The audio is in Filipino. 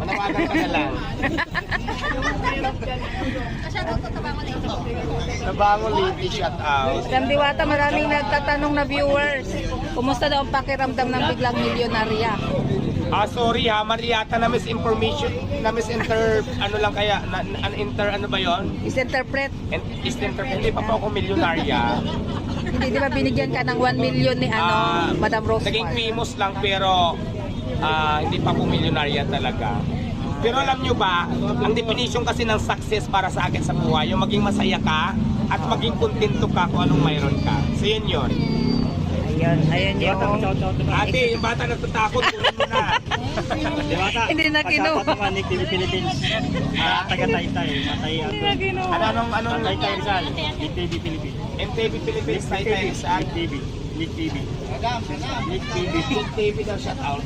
Manawagan ka na lang. Nabangon Lady, shout out. Madam Diwata, maraming nagtatanong na viewers. Kumusta daw ang pakiramdam ng biglang milyonarya? Sorry ha, Mariata na misinformation, na misinter, ano lang kaya, ano ba yon? Is-interpret. Hindi pa po ako milyonarya. Hindi, di ba binigyan ka ng 1 million ni Madam Rose? Naging famous lang pero hindi pa po milyonarya talaga. Pero alam nyo ba, ang definition kasi ng success para sa akin sa buhay, yung maging masaya ka at maging kontento ka kung anong mayroon ka. So yun yun. Ayun yung... Ate, yung bata natatakot, tulad mo na. Hindi na kinu. Nick TV Philippines. Taga-Taytay. Anong Taytay Rizal. Nick TV Philippines. MTV Philippines, Taytay Rizal. Nick TV. Nick TV. Nick TV daw, shout out.